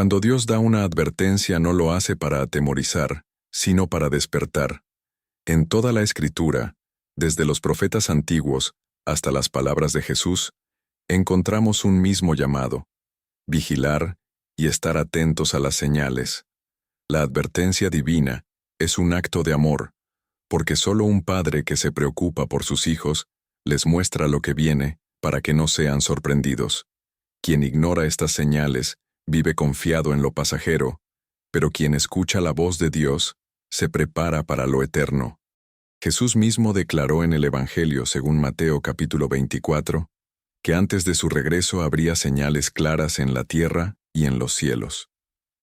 Cuando Dios da una advertencia no lo hace para atemorizar, sino para despertar. En toda la Escritura, desde los profetas antiguos hasta las palabras de Jesús, encontramos un mismo llamado: vigilar y estar atentos a las señales. La advertencia divina es un acto de amor, porque solo un padre que se preocupa por sus hijos les muestra lo que viene para que no sean sorprendidos. Quien ignora estas señales vive confiado en lo pasajero, pero quien escucha la voz de Dios se prepara para lo eterno. Jesús mismo declaró en el Evangelio según Mateo capítulo 24, que antes de su regreso habría señales claras en la tierra y en los cielos.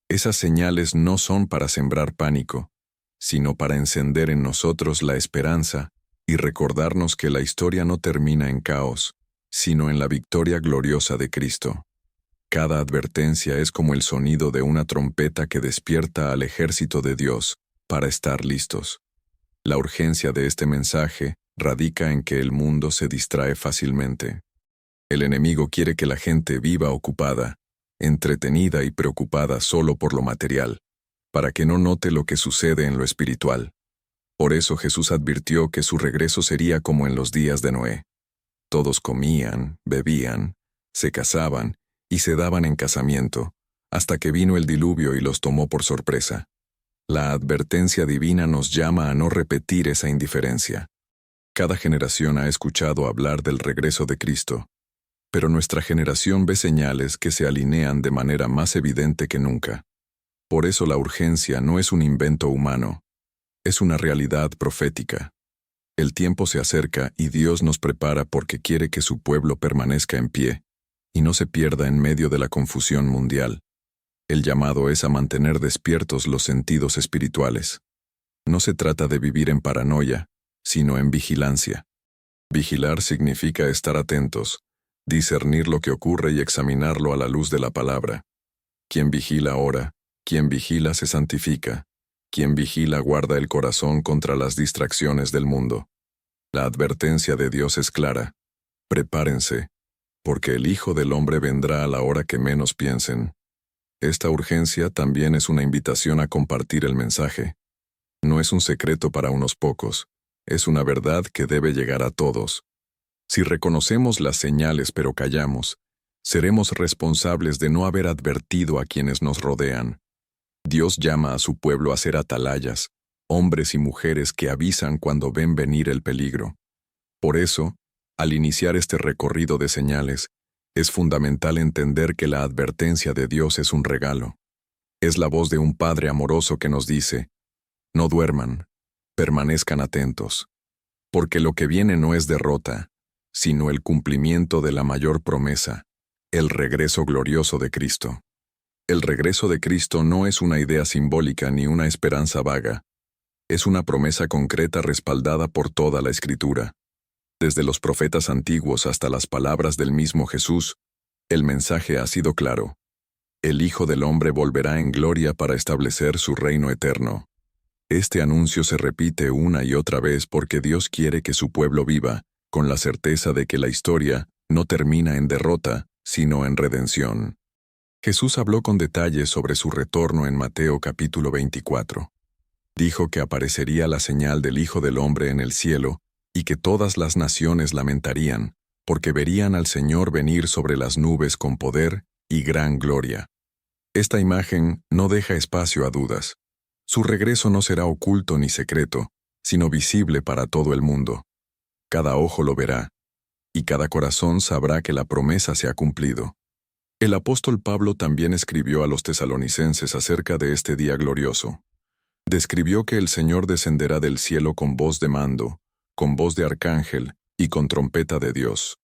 Esas señales no son para sembrar pánico, sino para encender en nosotros la esperanza y recordarnos que la historia no termina en caos, sino en la victoria gloriosa de Cristo. Cada advertencia es como el sonido de una trompeta que despierta al ejército de Dios para estar listos. La urgencia de este mensaje radica en que el mundo se distrae fácilmente. El enemigo quiere que la gente viva ocupada, entretenida y preocupada solo por lo material, para que no note lo que sucede en lo espiritual. Por eso Jesús advirtió que su regreso sería como en los días de Noé. Todos comían, bebían, se casaban y se daban en casamiento, hasta que vino el diluvio y los tomó por sorpresa. La advertencia divina nos llama a no repetir esa indiferencia. Cada generación ha escuchado hablar del regreso de Cristo, pero nuestra generación ve señales que se alinean de manera más evidente que nunca. Por eso la urgencia no es un invento humano, es una realidad profética. El tiempo se acerca y Dios nos prepara porque quiere que su pueblo permanezca en pie y no se pierda en medio de la confusión mundial. El llamado es a mantener despiertos los sentidos espirituales. No se trata de vivir en paranoia, sino en vigilancia. Vigilar significa estar atentos, discernir lo que ocurre y examinarlo a la luz de la palabra. Quien vigila ora, quien vigila se santifica, quien vigila guarda el corazón contra las distracciones del mundo. La advertencia de Dios es clara: prepárense, porque el Hijo del Hombre vendrá a la hora que menos piensen. Esta urgencia también es una invitación a compartir el mensaje. No es un secreto para unos pocos, es una verdad que debe llegar a todos. Si reconocemos las señales pero callamos, seremos responsables de no haber advertido a quienes nos rodean. Dios llama a su pueblo a ser atalayas, hombres y mujeres que avisan cuando ven venir el peligro. Por eso, al iniciar este recorrido de señales, es fundamental entender que la advertencia de Dios es un regalo. Es la voz de un Padre amoroso que nos dice: no duerman, permanezcan atentos, porque lo que viene no es derrota, sino el cumplimiento de la mayor promesa, el regreso glorioso de Cristo. El regreso de Cristo no es una idea simbólica ni una esperanza vaga. Es una promesa concreta respaldada por toda la Escritura. Desde los profetas antiguos hasta las palabras del mismo Jesús, el mensaje ha sido claro: el Hijo del Hombre volverá en gloria para establecer su reino eterno. Este anuncio se repite una y otra vez porque Dios quiere que su pueblo viva, con la certeza de que la historia no termina en derrota, sino en redención. Jesús habló con detalles sobre su retorno en Mateo capítulo 24. Dijo que aparecería la señal del Hijo del Hombre en el cielo, y que todas las naciones lamentarían, porque verían al Señor venir sobre las nubes con poder y gran gloria. Esta imagen no deja espacio a dudas. Su regreso no será oculto ni secreto, sino visible para todo el mundo. Cada ojo lo verá, y cada corazón sabrá que la promesa se ha cumplido. El apóstol Pablo también escribió a los tesalonicenses acerca de este día glorioso. Describió que el Señor descenderá del cielo con voz de mando, con voz de arcángel y con trompeta de Dios.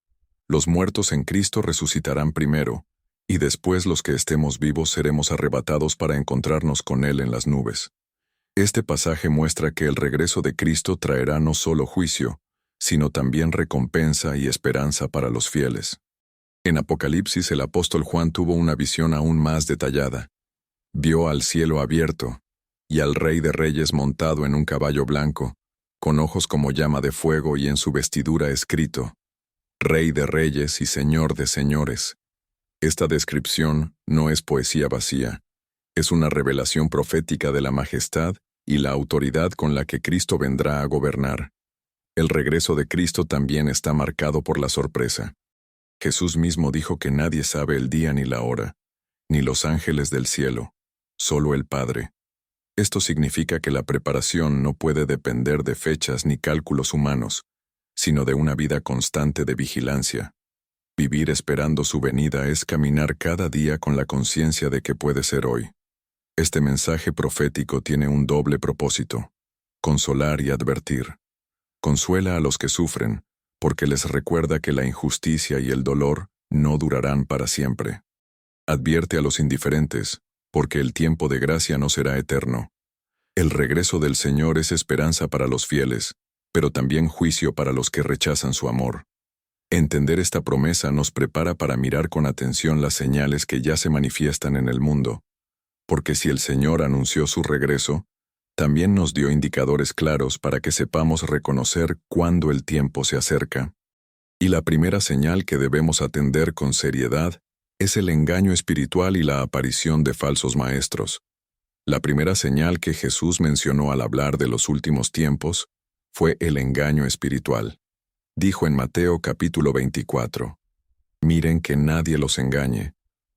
Los muertos en Cristo resucitarán primero, y después los que estemos vivos seremos arrebatados para encontrarnos con Él en las nubes. Este pasaje muestra que el regreso de Cristo traerá no solo juicio, sino también recompensa y esperanza para los fieles. En Apocalipsis el apóstol Juan tuvo una visión aún más detallada. Vio al cielo abierto, y al Rey de Reyes montado en un caballo blanco, con ojos como llama de fuego y en su vestidura escrito: Rey de Reyes y Señor de Señores. Esta descripción no es poesía vacía, Es una revelación profética de la majestad y la autoridad con la que Cristo vendrá a gobernar. El regreso de Cristo también está marcado por la sorpresa. Jesús mismo dijo que nadie sabe el día ni la hora, ni los ángeles del cielo, solo el Padre. Esto significa que la preparación no puede depender de fechas ni cálculos humanos, sino de una vida constante de vigilancia. Vivir esperando su venida es caminar cada día con la conciencia de que puede ser hoy. Este mensaje profético tiene un doble propósito: consolar y advertir. Consuela a los que sufren, porque les recuerda que la injusticia y el dolor no durarán para siempre. Advierte a los indiferentes, porque el tiempo de gracia no será eterno. El regreso del Señor es esperanza para los fieles, pero también juicio para los que rechazan su amor. Entender esta promesa nos prepara para mirar con atención las señales que ya se manifiestan en el mundo, porque si el Señor anunció su regreso, también nos dio indicadores claros para que sepamos reconocer cuándo el tiempo se acerca. Y la primera señal que debemos atender con seriedad es el engaño espiritual y la aparición de falsos maestros. La primera señal que Jesús mencionó al hablar de los últimos tiempos fue el engaño espiritual. Dijo en Mateo capítulo 24, «Miren que nadie los engañe,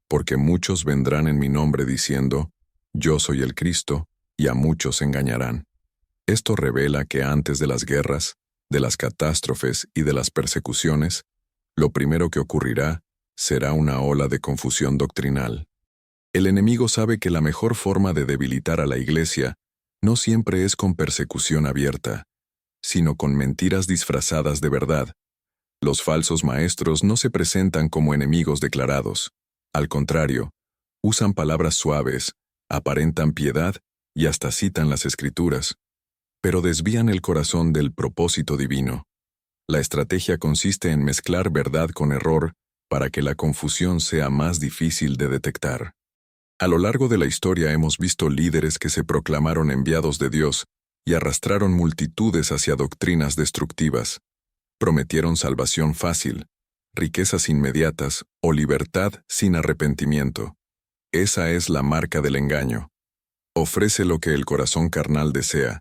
porque muchos vendrán en mi nombre diciendo, yo soy el Cristo, y a muchos engañarán». Esto revela que antes de las guerras, de las catástrofes y de las persecuciones, lo primero que ocurrirá será una ola de confusión doctrinal. El enemigo sabe que la mejor forma de debilitar a la Iglesia no siempre es con persecución abierta, sino con mentiras disfrazadas de verdad. Los falsos maestros no se presentan como enemigos declarados. Al contrario, usan palabras suaves, aparentan piedad y hasta citan las Escrituras, pero desvían el corazón del propósito divino. La estrategia consiste en mezclar verdad con error para que la confusión sea más difícil de detectar. A lo largo de la historia hemos visto líderes que se proclamaron enviados de Dios y arrastraron multitudes hacia doctrinas destructivas. Prometieron salvación fácil, riquezas inmediatas o libertad sin arrepentimiento. Esa es la marca del engaño. Ofrece lo que el corazón carnal desea,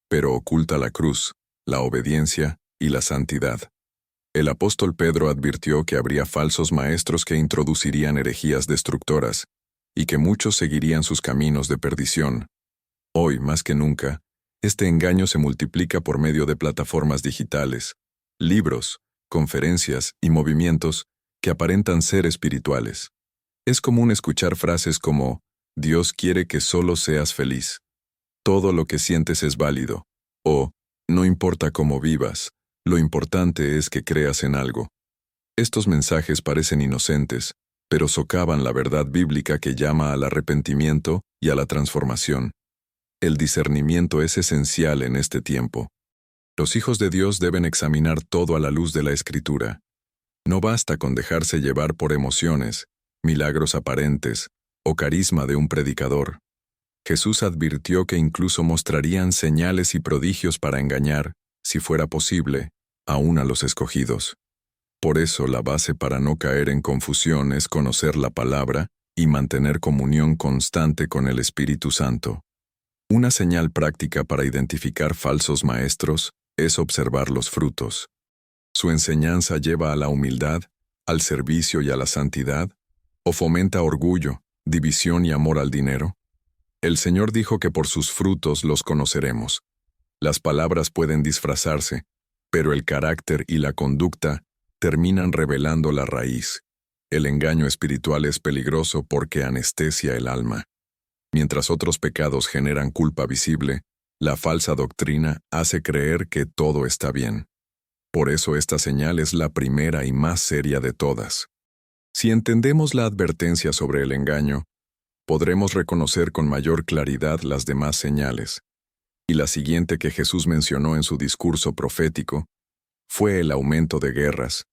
pero oculta la cruz, la obediencia y la santidad. El apóstol Pedro advirtió que habría falsos maestros que introducirían herejías destructoras, y que muchos seguirían sus caminos de perdición. Hoy, más que nunca, este engaño se multiplica por medio de plataformas digitales, libros, conferencias y movimientos que aparentan ser espirituales. Es común escuchar frases como, Dios quiere que solo seas feliz. Todo lo que sientes es válido. O, no importa cómo vivas, lo importante es que creas en algo. Estos mensajes parecen inocentes, pero socavan la verdad bíblica que llama al arrepentimiento y a la transformación. El discernimiento es esencial en este tiempo. Los hijos de Dios deben examinar todo a la luz de la Escritura. No basta con dejarse llevar por emociones, milagros aparentes o carisma de un predicador. Jesús advirtió que incluso mostrarían señales y prodigios para engañar, si fuera posible, aún a los escogidos. Por eso la base para no caer en confusión es conocer la palabra y mantener comunión constante con el Espíritu Santo. Una señal práctica para identificar falsos maestros es observar los frutos. ¿Su enseñanza lleva a la humildad, al servicio y a la santidad? ¿O fomenta orgullo, división y amor al dinero? El Señor dijo que por sus frutos los conoceremos. Las palabras pueden disfrazarse, pero el carácter y la conducta terminan revelando la raíz. El engaño espiritual es peligroso porque anestesia el alma. Mientras otros pecados generan culpa visible, la falsa doctrina hace creer que todo está bien. Por eso esta señal es la primera y más seria de todas. Si entendemos la advertencia sobre el engaño, podremos reconocer con mayor claridad las demás señales. Y la siguiente que Jesús mencionó en su discurso profético fue el aumento de guerras,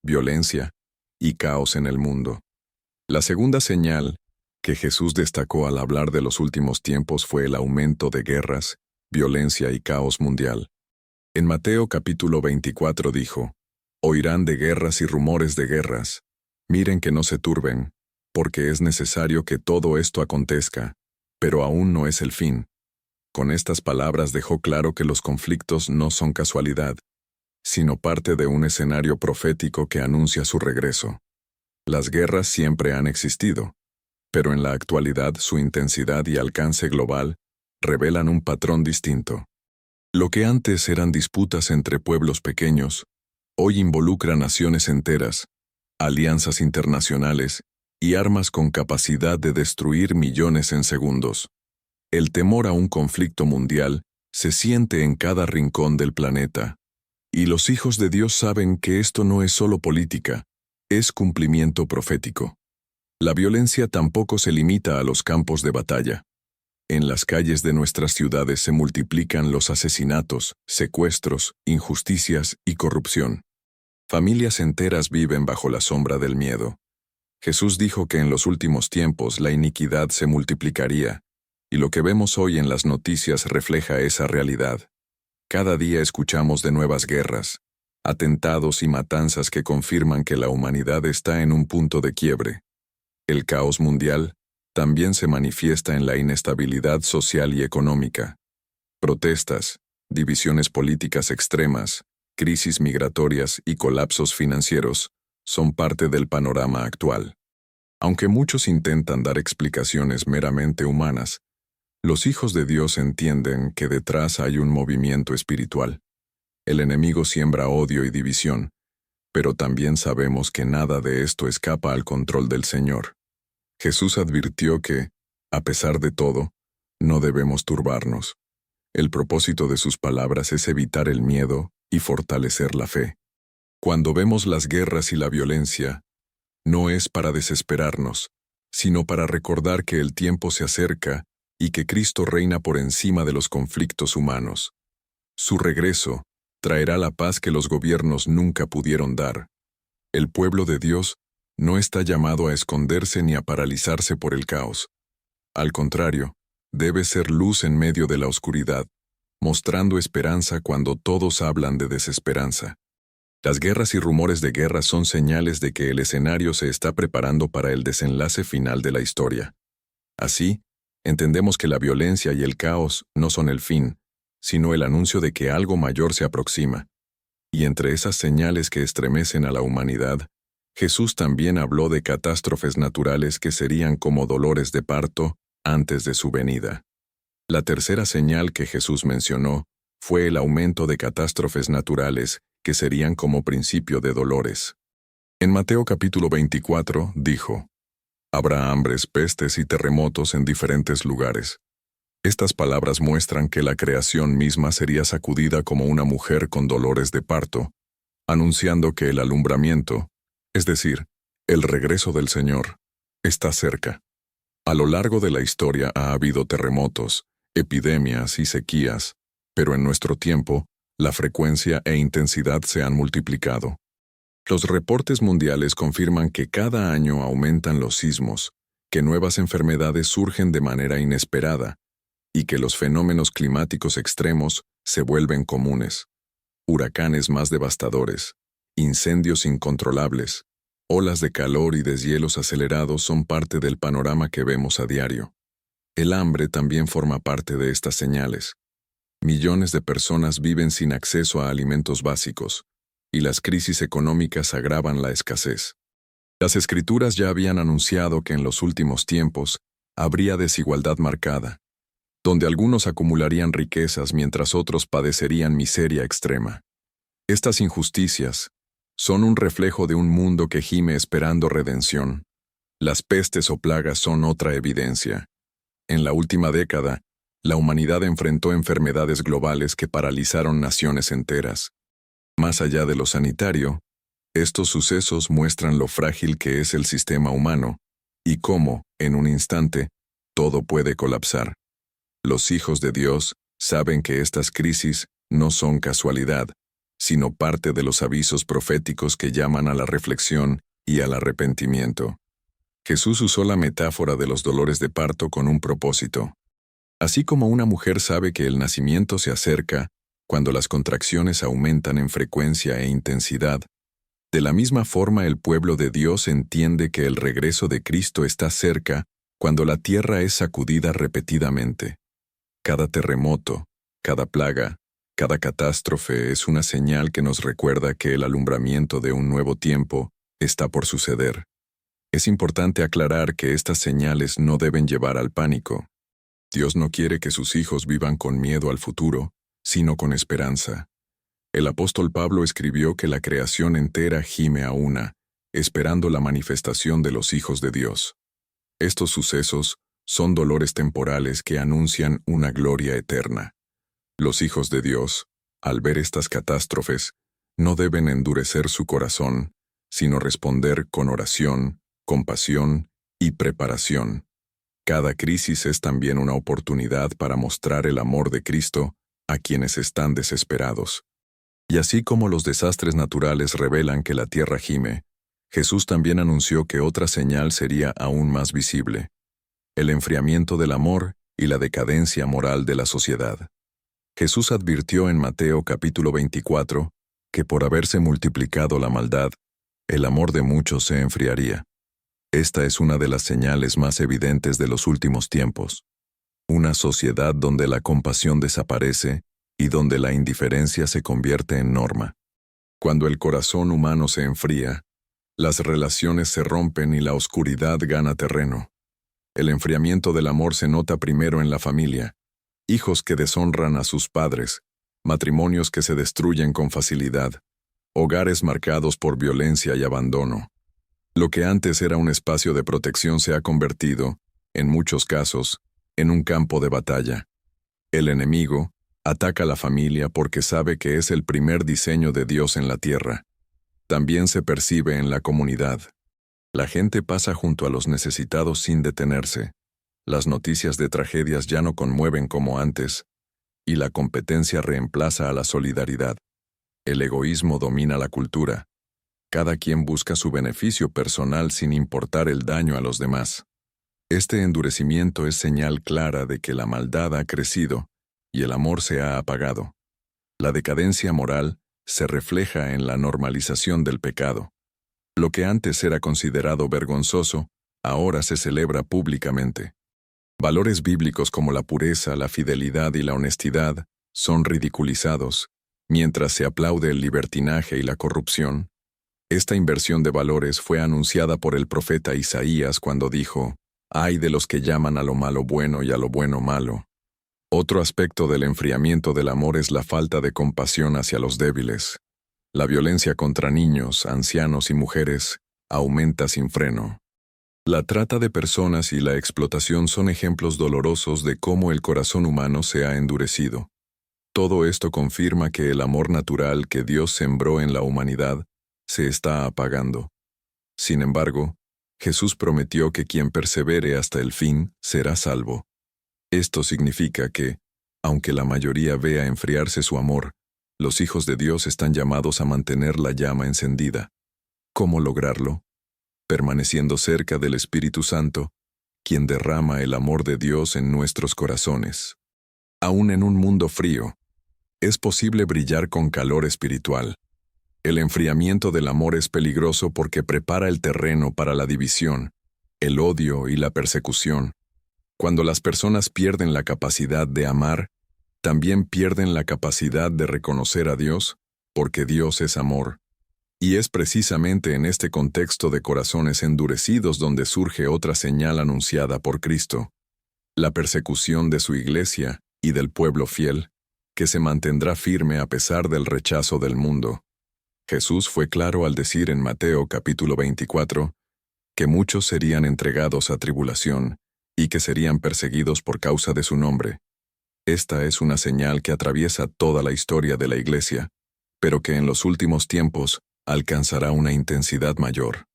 violencia y caos en el mundo. La segunda señal que Jesús destacó al hablar de los últimos tiempos fue el aumento de guerras, violencia y caos mundial. En Mateo capítulo 24 dijo, «Oirán de guerras y rumores de guerras. Miren que no se turben, porque es necesario que todo esto acontezca, pero aún no es el fin. Con estas palabras dejó claro que los conflictos no son casualidad, sino parte de un escenario profético que anuncia su regreso. Las guerras siempre han existido, pero en la actualidad su intensidad y alcance global revelan un patrón distinto. Lo que antes eran disputas entre pueblos pequeños, hoy involucra naciones enteras, alianzas internacionales y armas con capacidad de destruir millones en segundos. El temor a un conflicto mundial se siente en cada rincón del planeta. Y los hijos de Dios saben que esto no es solo política, es cumplimiento profético. La violencia tampoco se limita a los campos de batalla. En las calles de nuestras ciudades se multiplican los asesinatos, secuestros, injusticias y corrupción. Familias enteras viven bajo la sombra del miedo. Jesús dijo que en los últimos tiempos la iniquidad se multiplicaría, y lo que vemos hoy en las noticias refleja esa realidad. Cada día escuchamos de nuevas guerras, atentados y matanzas que confirman que la humanidad está en un punto de quiebre. El caos mundial también se manifiesta en la inestabilidad social y económica. Protestas, divisiones políticas extremas, crisis migratorias y colapsos financieros son parte del panorama actual. Aunque muchos intentan dar explicaciones meramente humanas, los hijos de Dios entienden que detrás hay un movimiento espiritual. El enemigo siembra odio y división, pero también sabemos que nada de esto escapa al control del Señor. Jesús advirtió que, a pesar de todo, no debemos turbarnos. El propósito de sus palabras es evitar el miedo y fortalecer la fe. Cuando vemos las guerras y la violencia, no es para desesperarnos, sino para recordar que el tiempo se acerca y que Cristo reina por encima de los conflictos humanos. Su regreso traerá la paz que los gobiernos nunca pudieron dar. El pueblo de Dios no está llamado a esconderse ni a paralizarse por el caos. Al contrario, debe ser luz en medio de la oscuridad, mostrando esperanza cuando todos hablan de desesperanza. Las guerras y rumores de guerra son señales de que el escenario se está preparando para el desenlace final de la historia. Así, entendemos que la violencia y el caos no son el fin, sino el anuncio de que algo mayor se aproxima. Y entre esas señales que estremecen a la humanidad, Jesús también habló de catástrofes naturales que serían como dolores de parto antes de su venida. La tercera señal que Jesús mencionó fue el aumento de catástrofes naturales que serían como principio de dolores. En Mateo capítulo 24 dijo: Habrá hambres, pestes y terremotos en diferentes lugares. Estas palabras muestran que la creación misma sería sacudida como una mujer con dolores de parto, anunciando que el alumbramiento, es decir, el regreso del Señor, está cerca. A lo largo de la historia ha habido terremotos, epidemias y sequías, pero en nuestro tiempo, la frecuencia e intensidad se han multiplicado. Los reportes mundiales confirman que cada año aumentan los sismos, que nuevas enfermedades surgen de manera inesperada, y que los fenómenos climáticos extremos se vuelven comunes. Huracanes más devastadores, incendios incontrolables, olas de calor y deshielos acelerados son parte del panorama que vemos a diario. El hambre también forma parte de estas señales. Millones de personas viven sin acceso a alimentos básicos, y las crisis económicas agravan la escasez. Las Escrituras ya habían anunciado que en los últimos tiempos habría desigualdad marcada, donde algunos acumularían riquezas mientras otros padecerían miseria extrema. Estas injusticias son un reflejo de un mundo que gime esperando redención. Las pestes o plagas son otra evidencia. En la última década, la humanidad enfrentó enfermedades globales que paralizaron naciones enteras. Más allá de lo sanitario, estos sucesos muestran lo frágil que es el sistema humano y cómo, en un instante, todo puede colapsar. Los hijos de Dios saben que estas crisis no son casualidad, sino parte de los avisos proféticos que llaman a la reflexión y al arrepentimiento. Jesús usó la metáfora de los dolores de parto con un propósito. Así como una mujer sabe que el nacimiento se acerca cuando las contracciones aumentan en frecuencia e intensidad, De la misma forma, el pueblo de Dios entiende que el regreso de Cristo está cerca cuando la tierra es sacudida repetidamente. Cada terremoto, cada plaga, cada catástrofe es una señal que nos recuerda que el alumbramiento de un nuevo tiempo está por suceder. Es importante aclarar que estas señales no deben llevar al pánico. Dios no quiere que sus hijos vivan con miedo al futuro, sino con esperanza. El apóstol Pablo escribió que la creación entera gime a una, esperando la manifestación de los hijos de Dios. Estos sucesos son dolores temporales que anuncian una gloria eterna. Los hijos de Dios, al ver estas catástrofes, no deben endurecer su corazón, sino responder con oración, compasión y preparación. Cada crisis es también una oportunidad para mostrar el amor de Cristo a quienes están desesperados. Y así como los desastres naturales revelan que la tierra gime, Jesús también anunció que otra señal sería aún más visible: el enfriamiento del amor y la decadencia moral de la sociedad. Jesús advirtió en Mateo capítulo 24 que por haberse multiplicado la maldad, el amor de muchos se enfriaría. Esta es una de las señales más evidentes de los últimos tiempos. Una sociedad donde la compasión desaparece y donde la indiferencia se convierte en norma. Cuando el corazón humano se enfría, las relaciones se rompen y la oscuridad gana terreno. El enfriamiento del amor se nota primero en la familia: hijos que deshonran a sus padres, matrimonios que se destruyen con facilidad, hogares marcados por violencia y abandono. Lo que antes era un espacio de protección se ha convertido, en muchos casos, en un campo de batalla. El enemigo ataca a la familia porque sabe que es el primer diseño de Dios en la tierra. También se percibe en la comunidad. La gente pasa junto a los necesitados sin detenerse. Las noticias de tragedias ya no conmueven como antes, y la competencia reemplaza a la solidaridad. El egoísmo domina la cultura. Cada quien busca su beneficio personal sin importar el daño a los demás. Este endurecimiento es señal clara de que la maldad ha crecido y el amor se ha apagado. La decadencia moral se refleja en la normalización del pecado. Lo que antes era considerado vergonzoso, ahora se celebra públicamente. Valores bíblicos como la pureza, la fidelidad y la honestidad son ridiculizados, mientras se aplaude el libertinaje y la corrupción. Esta inversión de valores fue anunciada por el profeta Isaías cuando dijo: «Ay de los que llaman a lo malo bueno y a lo bueno malo». Otro aspecto del enfriamiento del amor es la falta de compasión hacia los débiles. La violencia contra niños, ancianos y mujeres aumenta sin freno. La trata de personas y la explotación son ejemplos dolorosos de cómo el corazón humano se ha endurecido. Todo esto confirma que el amor natural que Dios sembró en la humanidad se está apagando. Sin embargo, Jesús prometió que quien persevere hasta el fin será salvo. Esto significa que, aunque la mayoría vea enfriarse su amor, los hijos de Dios están llamados a mantener la llama encendida. ¿Cómo lograrlo? Permaneciendo cerca del Espíritu Santo, quien derrama el amor de Dios en nuestros corazones. Aún en un mundo frío, es posible brillar con calor espiritual. El enfriamiento del amor es peligroso porque prepara el terreno para la división, el odio y la persecución. Cuando las personas pierden la capacidad de amar, también pierden la capacidad de reconocer a Dios, porque Dios es amor. Y es precisamente en este contexto de corazones endurecidos donde surge otra señal anunciada por Cristo: la persecución de su iglesia y del pueblo fiel, que se mantendrá firme a pesar del rechazo del mundo. Jesús fue claro al decir en Mateo capítulo 24 que muchos serían entregados a tribulación y que serían perseguidos por causa de su nombre. Esta es una señal que atraviesa toda la historia de la Iglesia, pero que en los últimos tiempos alcanzará una intensidad mayor.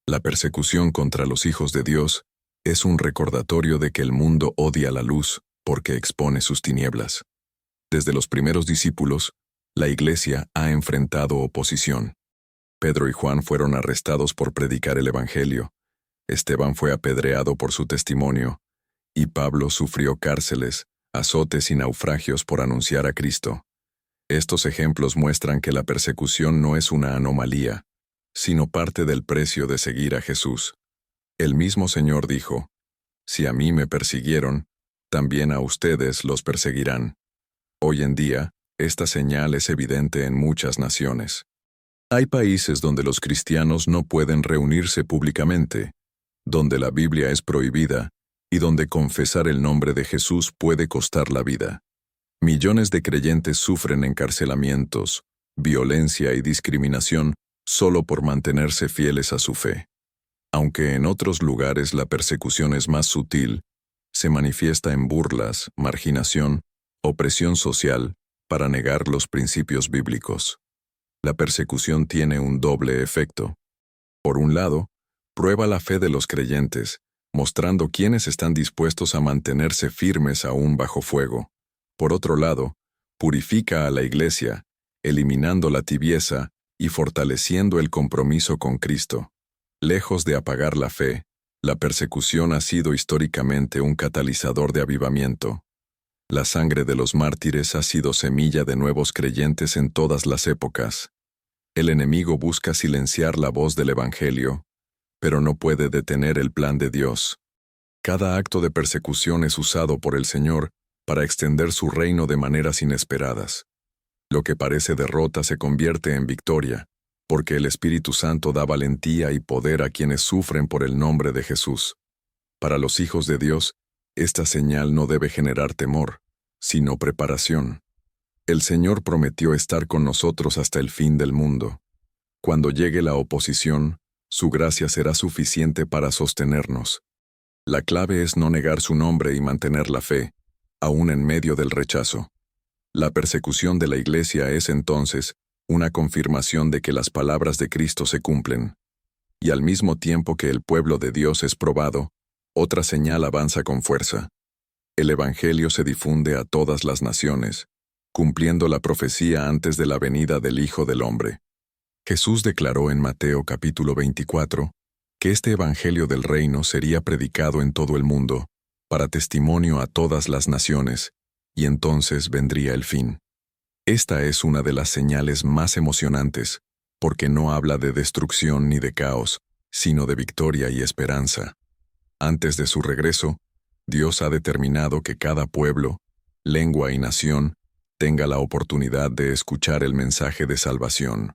La persecución contra los hijos de Dios es un recordatorio de que el mundo odia la luz porque expone sus tinieblas. Desde los primeros discípulos, la Iglesia ha enfrentado oposición. Pedro y Juan fueron arrestados por predicar el Evangelio, Esteban fue apedreado por su testimonio, y Pablo sufrió cárceles, azotes y naufragios por anunciar a Cristo. Estos ejemplos muestran que la persecución no es una anomalía, sino parte del precio de seguir a Jesús. El mismo Señor dijo, «Si a mí me persiguieron, también a ustedes los perseguirán». Hoy en día, esta señal es evidente en muchas naciones. Hay países donde los cristianos no pueden reunirse públicamente, donde la Biblia es prohibida y donde confesar el nombre de Jesús puede costar la vida. Millones de creyentes sufren encarcelamientos, violencia y discriminación solo por mantenerse fieles a su fe. Aunque en otros lugares la persecución es más sutil, se manifiesta en burlas, marginación, opresión social para negar los principios bíblicos. La persecución tiene un doble efecto. Por un lado, prueba la fe de los creyentes, mostrando quiénes están dispuestos a mantenerse firmes aún bajo fuego. Por otro lado, purifica a la Iglesia, eliminando la tibieza y fortaleciendo el compromiso con Cristo. Lejos de apagar la fe, la persecución ha sido históricamente un catalizador de avivamiento. La sangre de los mártires ha sido semilla de nuevos creyentes en todas las épocas. El enemigo busca silenciar la voz del Evangelio, pero no puede detener el plan de Dios. Cada acto de persecución es usado por el Señor para extender su reino de maneras inesperadas. Lo que parece derrota se convierte en victoria, porque el Espíritu Santo da valentía y poder a quienes sufren por el nombre de Jesús. Para los hijos de Dios, esta señal no debe generar temor, sino preparación. El Señor prometió estar con nosotros hasta el fin del mundo. Cuando llegue la oposición, su gracia será suficiente para sostenernos. La clave es no negar su nombre y mantener la fe, aún en medio del rechazo. La persecución de la Iglesia es entonces una confirmación de que las palabras de Cristo se cumplen. Y al mismo tiempo que el pueblo de Dios es probado, otra señal avanza con fuerza. El Evangelio se difunde a todas las naciones, cumpliendo la profecía antes de la venida del Hijo del Hombre. Jesús declaró en Mateo capítulo 24 que este Evangelio del Reino sería predicado en todo el mundo, para testimonio a todas las naciones, y entonces vendría el fin. Esta es una de las señales más emocionantes, porque no habla de destrucción ni de caos, sino de victoria y esperanza. Antes de su regreso, Dios ha determinado que cada pueblo, lengua y nación tenga la oportunidad de escuchar el mensaje de salvación.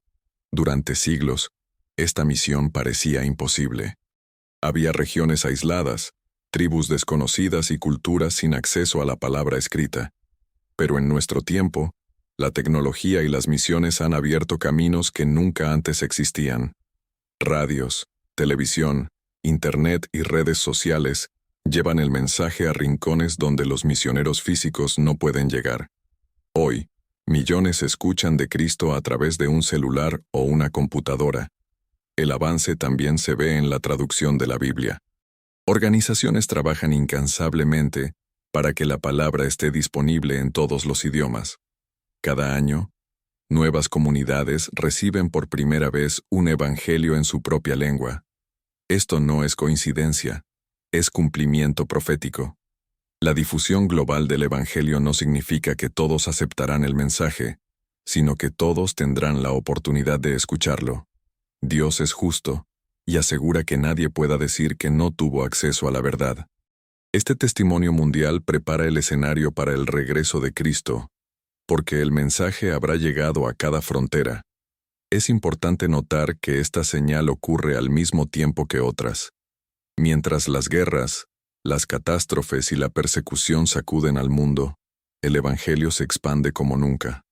Durante siglos, esta misión parecía imposible. Había regiones aisladas, tribus desconocidas y culturas sin acceso a la palabra escrita. Pero en nuestro tiempo, la tecnología y las misiones han abierto caminos que nunca antes existían. Radios, televisión, internet y redes sociales llevan el mensaje a rincones donde los misioneros físicos no pueden llegar. Hoy, millones escuchan de Cristo a través de un celular o una computadora. El avance también se ve en la traducción de la Biblia. Organizaciones trabajan incansablemente para que la palabra esté disponible en todos los idiomas. Cada año, nuevas comunidades reciben por primera vez un evangelio en su propia lengua. Esto no es coincidencia, es cumplimiento profético. La difusión global del evangelio no significa que todos aceptarán el mensaje, sino que todos tendrán la oportunidad de escucharlo. Dios es justo y asegura que nadie pueda decir que no tuvo acceso a la verdad. Este testimonio mundial prepara el escenario para el regreso de Cristo, porque el mensaje habrá llegado a cada frontera. Es importante notar que esta señal ocurre al mismo tiempo que otras. Mientras las guerras, las catástrofes y la persecución sacuden al mundo, el Evangelio se expande como nunca.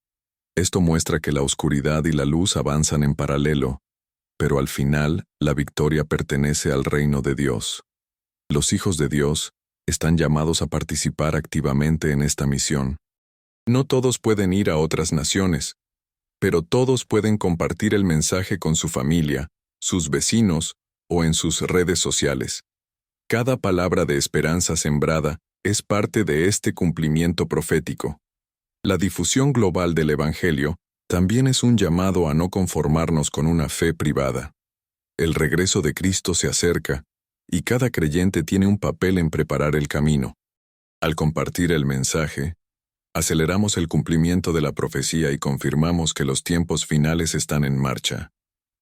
Esto muestra que la oscuridad y la luz avanzan en paralelo, pero al final la victoria pertenece al reino de Dios. Los hijos de Dios están llamados a participar activamente en esta misión. No todos pueden ir a otras naciones, pero todos pueden compartir el mensaje con su familia, sus vecinos o en sus redes sociales. Cada palabra de esperanza sembrada es parte de este cumplimiento profético. La difusión global del Evangelio también es un llamado a no conformarnos con una fe privada. El regreso de Cristo se acerca, y cada creyente tiene un papel en preparar el camino. Al compartir el mensaje, aceleramos el cumplimiento de la profecía y confirmamos que los tiempos finales están en marcha.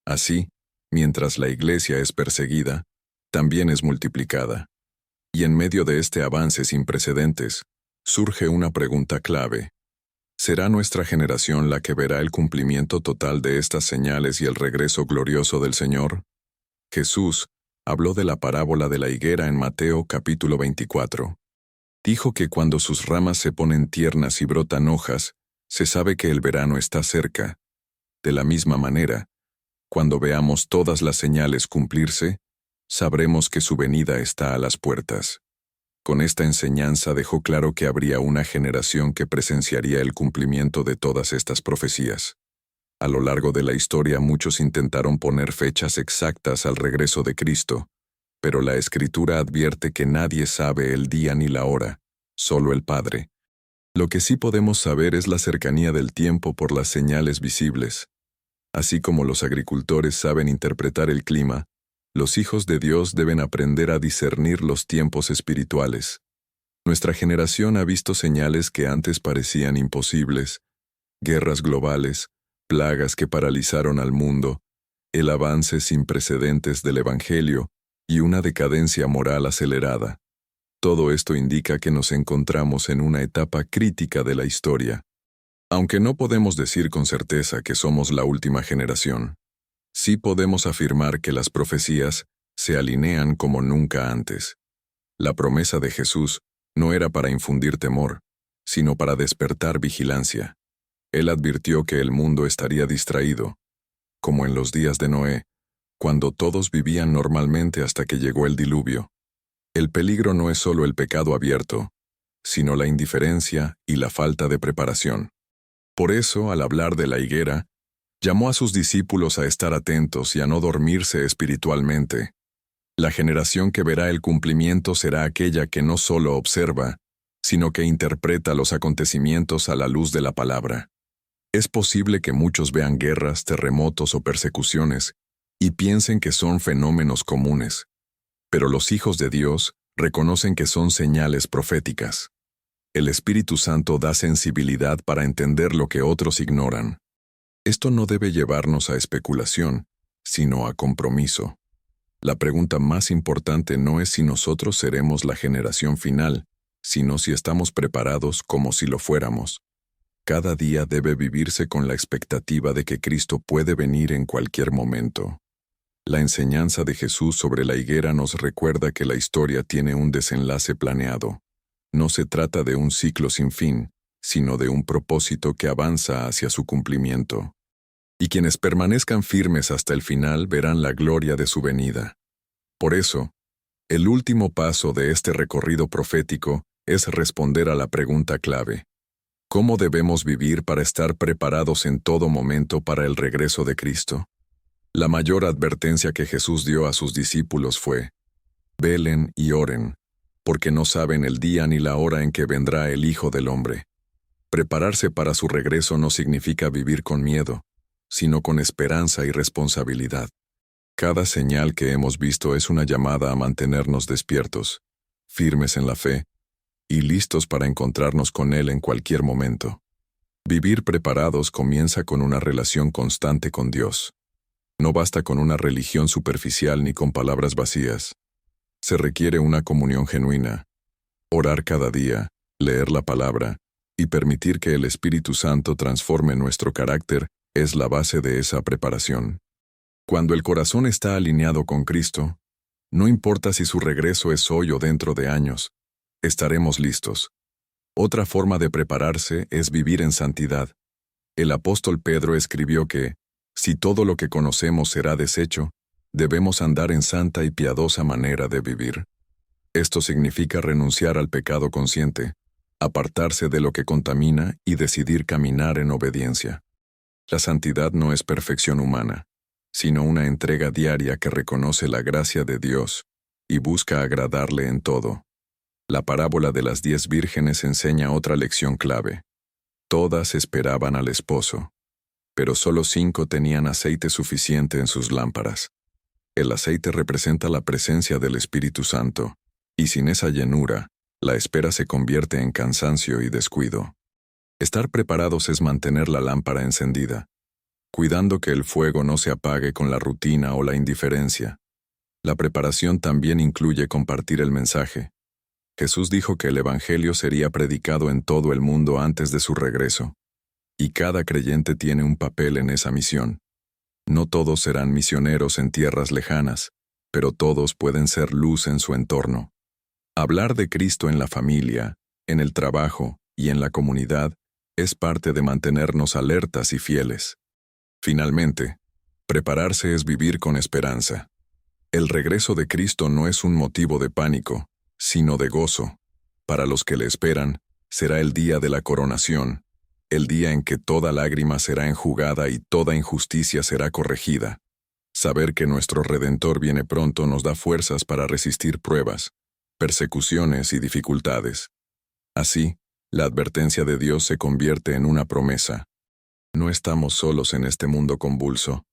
Así, mientras la Iglesia es perseguida, también es multiplicada. Y en medio de este avance sin precedentes, surge una pregunta clave. ¿Será nuestra generación la que verá el cumplimiento total de estas señales y el regreso glorioso del Señor? Jesús habló de la parábola de la higuera en Mateo capítulo 24. Dijo que cuando sus ramas se ponen tiernas y brotan hojas, se sabe que el verano está cerca. De la misma manera, cuando veamos todas las señales cumplirse, sabremos que su venida está a las puertas. Con esta enseñanza dejó claro que habría una generación que presenciaría el cumplimiento de todas estas profecías. A lo largo de la historia muchos intentaron poner fechas exactas al regreso de Cristo, pero la Escritura advierte que nadie sabe el día ni la hora, solo el Padre. Lo que sí podemos saber es la cercanía del tiempo por las señales visibles. Así como los agricultores saben interpretar el clima, los hijos de Dios deben aprender a discernir los tiempos espirituales. Nuestra generación ha visto señales que antes parecían imposibles: guerras globales, plagas que paralizaron al mundo, el avance sin precedentes del Evangelio y una decadencia moral acelerada. Todo esto indica que nos encontramos en una etapa crítica de la historia. Aunque no podemos decir con certeza que somos la última generación, sí podemos afirmar que las profecías se alinean como nunca antes. La promesa de Jesús no era para infundir temor, sino para despertar vigilancia. Él advirtió que el mundo estaría distraído, como en los días de Noé, cuando todos vivían normalmente hasta que llegó el diluvio. El peligro no es solo el pecado abierto, sino la indiferencia y la falta de preparación. Por eso, al hablar de la higuera, llamó a sus discípulos a estar atentos y a no dormirse espiritualmente. La generación que verá el cumplimiento será aquella que no solo observa, sino que interpreta los acontecimientos a la luz de la palabra. Es posible que muchos vean guerras, terremotos o persecuciones y piensen que son fenómenos comunes, pero los hijos de Dios reconocen que son señales proféticas. El Espíritu Santo da sensibilidad para entender lo que otros ignoran. Esto no debe llevarnos a especulación, sino a compromiso. La pregunta más importante no es si nosotros seremos la generación final, sino si estamos preparados como si lo fuéramos. Cada día debe vivirse con la expectativa de que Cristo puede venir en cualquier momento. La enseñanza de Jesús sobre la higuera nos recuerda que la historia tiene un desenlace planeado. No se trata de un ciclo sin fin, sino de un propósito que avanza hacia su cumplimiento. Y quienes permanezcan firmes hasta el final verán la gloria de su venida. Por eso, el último paso de este recorrido profético es responder a la pregunta clave: ¿cómo debemos vivir para estar preparados en todo momento para el regreso de Cristo? La mayor advertencia que Jesús dio a sus discípulos fue: velen y oren, porque no saben el día ni la hora en que vendrá el Hijo del Hombre. Prepararse para su regreso no significa vivir con miedo, sino con esperanza y responsabilidad. Cada señal que hemos visto es una llamada a mantenernos despiertos, firmes en la fe, y listos para encontrarnos con Él en cualquier momento. Vivir preparados comienza con una relación constante con Dios. No basta con una religión superficial ni con palabras vacías. Se requiere una comunión genuina. Orar cada día, leer la palabra, y permitir que el Espíritu Santo transforme nuestro carácter es la base de esa preparación. Cuando el corazón está alineado con Cristo, no importa si su regreso es hoy o dentro de años, estaremos listos. Otra forma de prepararse es vivir en santidad. El apóstol Pedro escribió que, si todo lo que conocemos será deshecho, debemos andar en santa y piadosa manera de vivir. Esto significa renunciar al pecado consciente, apartarse de lo que contamina y decidir caminar en obediencia. La santidad no es perfección humana, sino una entrega diaria que reconoce la gracia de Dios y busca agradarle en todo. La parábola de las 10 vírgenes enseña otra lección clave. Todas esperaban al esposo, pero solo 5 tenían aceite suficiente en sus lámparas. El aceite representa la presencia del Espíritu Santo, y sin esa llenura, la espera se convierte en cansancio y descuido. Estar preparados es mantener la lámpara encendida. cuidando que el fuego no se apague con la rutina o la indiferencia. La preparación también incluye compartir el mensaje. Jesús dijo que el Evangelio sería predicado en todo el mundo antes de su regreso, y cada creyente tiene un papel en esa misión. No todos serán misioneros en tierras lejanas, pero todos pueden ser luz en su entorno. Hablar de Cristo en la familia, en el trabajo y en la comunidad es parte de mantenernos alertas y fieles. Finalmente, prepararse es vivir con esperanza. El regreso de Cristo no es un motivo de pánico, sino de gozo. Para los que le esperan, será el día de la coronación, el día en que toda lágrima será enjugada y toda injusticia será corregida. Saber que nuestro Redentor viene pronto nos da fuerzas para resistir pruebas, persecuciones y dificultades. Así, la advertencia de Dios se convierte en una promesa. No estamos solos en este mundo convulso.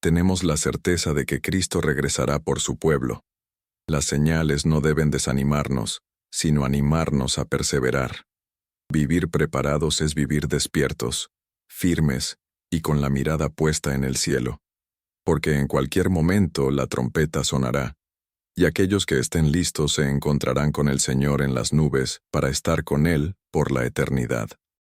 Tenemos la certeza de que Cristo regresará por su pueblo. Las señales no deben desanimarnos, sino animarnos a perseverar. Vivir preparados es vivir despiertos, firmes y con la mirada puesta en el cielo. Porque en cualquier momento la trompeta sonará, y aquellos que estén listos se encontrarán con el Señor en las nubes para estar con Él por la eternidad.